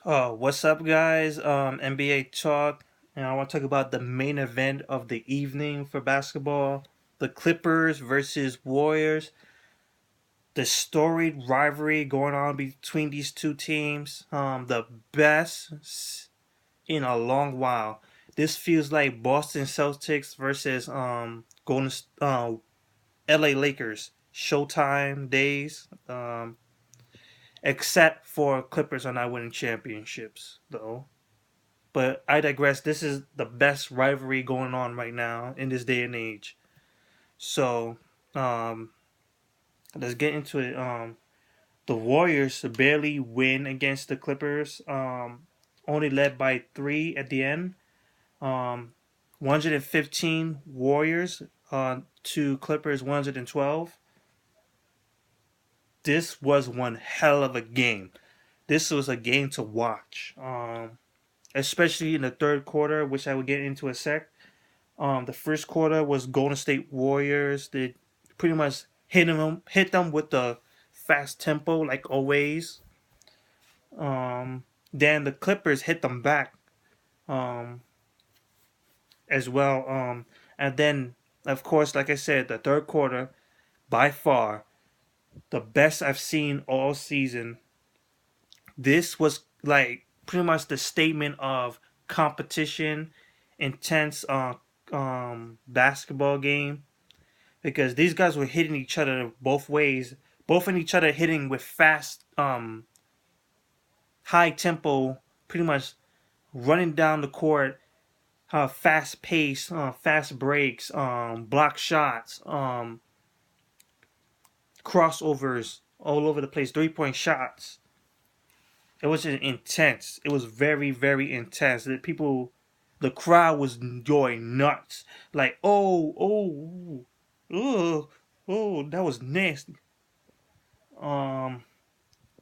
What's up, guys? NBA talk, and I want to talk about the main event of the evening for basketball: the Clippers versus Warriors. The storied rivalry going on between these two teams, the best in a long while. This feels like Boston Celtics versus Golden LA Lakers Showtime days. Except for Clippers are not winning championships though. But I digress. This is the best rivalry going on right now in this day and age. So, um, let's get into it. The Warriors barely win against the Clippers. Only led by 3 at the end. 115 Warriors to Clippers 112. This was one hell of a game. This was a game to watch. Especially in the third quarter, which I will get into a sec. The first quarter was Golden State Warriors. They pretty much hit them with the fast tempo like always. Then the Clippers hit them back um, as well. And then of course, like I said, the third quarter by far the best I've seen all season. This was like pretty much the statement of competition, intense basketball game because these guys were hitting each other both ways, both in each other hitting with fast, high tempo, pretty much running down the court, fast pace, fast breaks, block shots, crossovers all over the place, 3 point shots. It was just intense. It was very, very intense. The crowd was going nuts. Like, that was nasty. Um,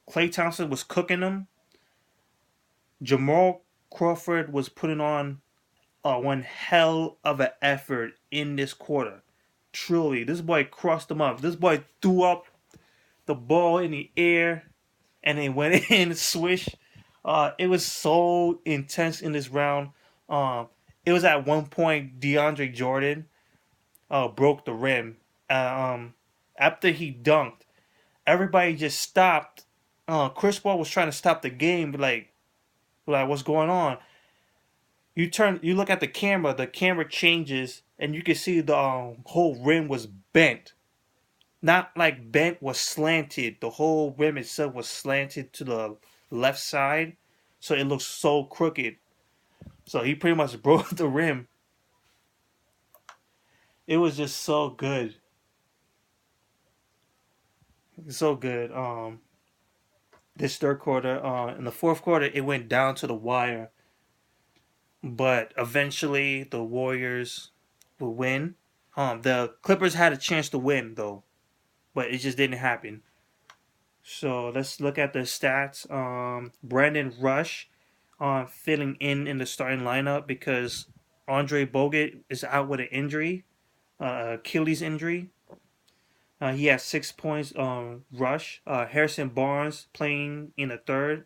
Klay Thompson was cooking them. Jamal Crawford was putting on one hell of an effort in this quarter. Truly, this boy crossed them up. This boy threw up the ball in the air and it went in, swish. It was so intense in this round. It was at one point DeAndre Jordan broke the rim. After he dunked, everybody just stopped. Chris Paul was trying to stop the game, but like what's going on? You look at the camera changes, and you can see the whole rim was bent. Not like bent, was slanted. The whole rim itself was slanted to the left side, so it looks so crooked. So he pretty much broke the rim. It was just so good, so good. This third quarter, in the fourth quarter, it went down to the wire, but eventually the Warriors will win. The Clippers had a chance to win though, but it just didn't happen. So let's look at the stats. Brandon Rush filling in the starting lineup because Andre Bogut is out with an injury, Achilles injury. He has 6 points. Rush. Harrison Barnes playing in the third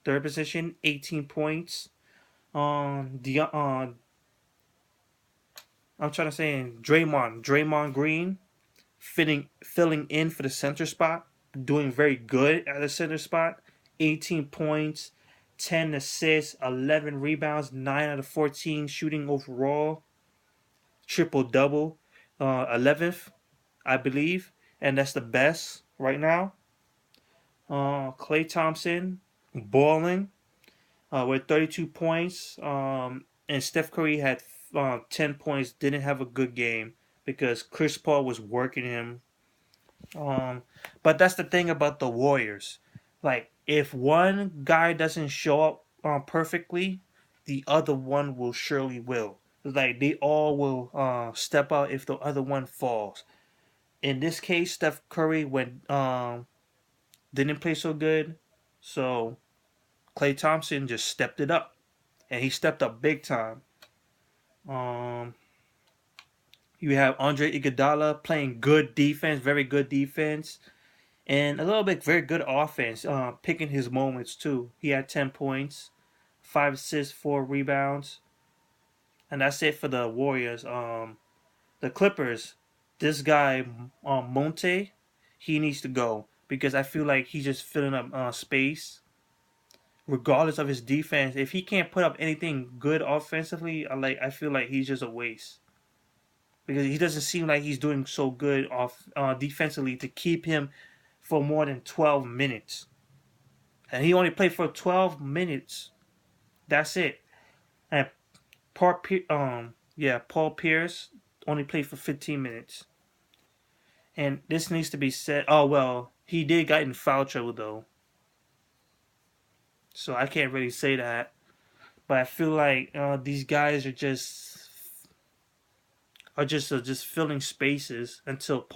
position, 18 points. I'm trying to say Draymond Green filling in for the center spot, doing very good at the center spot. 18 points, 10 assists, 11 rebounds, 9 out of 14 shooting overall. Triple double, 11th, I believe, and that's the best right now. Klay Thompson balling with 32 points, and Steph Curry had 10 points. Didn't have a good game because Chris Paul was working him. But that's the thing about the Warriors. Like, if one guy doesn't show up perfectly, the other one will surely will. Like, they all will step out if the other one falls. In this case, Steph Curry didn't play so good, so Klay Thompson just stepped it up, and he stepped up big time. Um, you have Andre Iguodala playing good defense, very good defense. And a little bit very good offense, picking his moments too. He had 10 points, 5 assists, 4 rebounds, and that's it for the Warriors. The Clippers, this guy Monte, he needs to go because I feel like he's just filling up space. Regardless of his defense, if he can't put up anything good offensively, I feel like he's just a waste because he doesn't seem like he's doing so good off defensively to keep him for more than 12 minutes. And he only played for 12 minutes. That's it. And Paul Pierce only played for 15 minutes. And this needs to be said. Oh well, he did get in foul trouble though, so I can't really say that. But I feel like these guys are just filling spaces until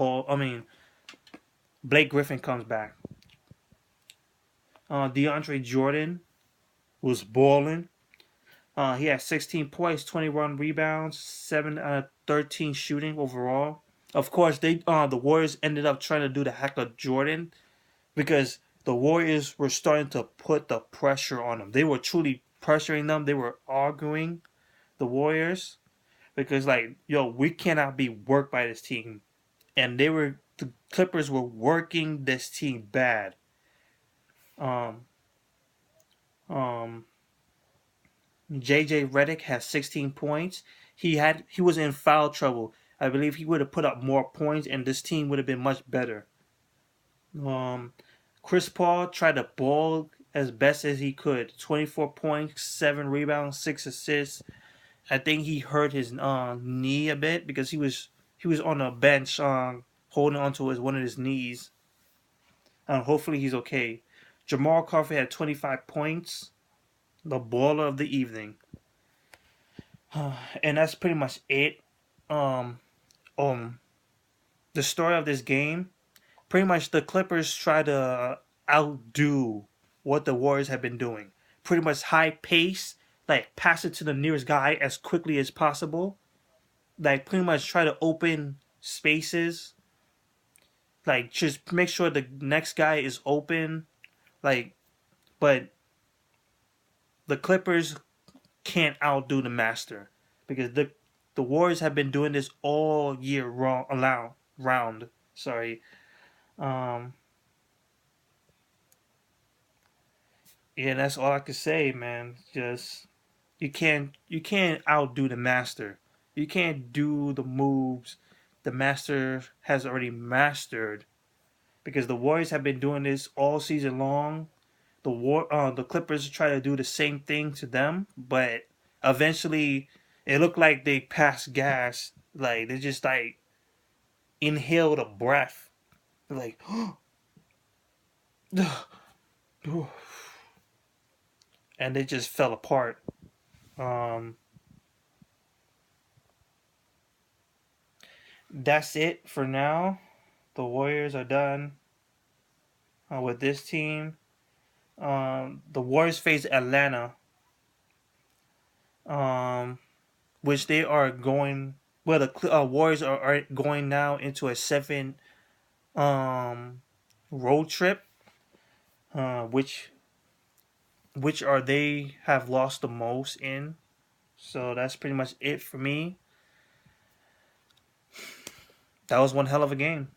Blake Griffin comes back. DeAndre Jordan was balling. He had 16 points, 21 rebounds, 7 out of 13 shooting overall. Of course, the Warriors ended up trying to do the heck of Jordan because the Warriors were starting to put the pressure on them. They were truly pressuring them. They were arguing the Warriors because we cannot be worked by this team. And the Clippers were working this team bad. Um um JJ Redick has 16 points. He was in foul trouble. I believe he would have put up more points and this team would have been much better. Chris Paul tried to ball as best as he could. 24 points, 7 rebounds, 6 assists. I think he hurt his knee a bit because he was on a bench holding onto one of his knees. Hopefully he's okay. Jamal Crawford had 25 points. The baller of the evening. And that's pretty much it. The story of this game, pretty much the Clippers try to outdo what the Warriors have been doing. Pretty much high pace, like pass it to the nearest guy as quickly as possible. Like pretty much try to open spaces. Like just make sure the next guy is open. But the Clippers can't outdo the master because the Warriors have been doing this all year round. Sorry. Yeah, that's all I can say, man. Just you can't outdo the master. You can't do the moves the master has already mastered because the Warriors have been doing this all season long. The Clippers try to do the same thing to them, but eventually it looked like they passed gas. Like they just inhaled a breath. They're like, and they just fell apart. That's it for now. The Warriors are done with this team. The Warriors face Atlanta, which they are going. Well, the Warriors are going now into a 7 road trip, which are they have lost the most in. So that's pretty much it for me. That was one hell of a game.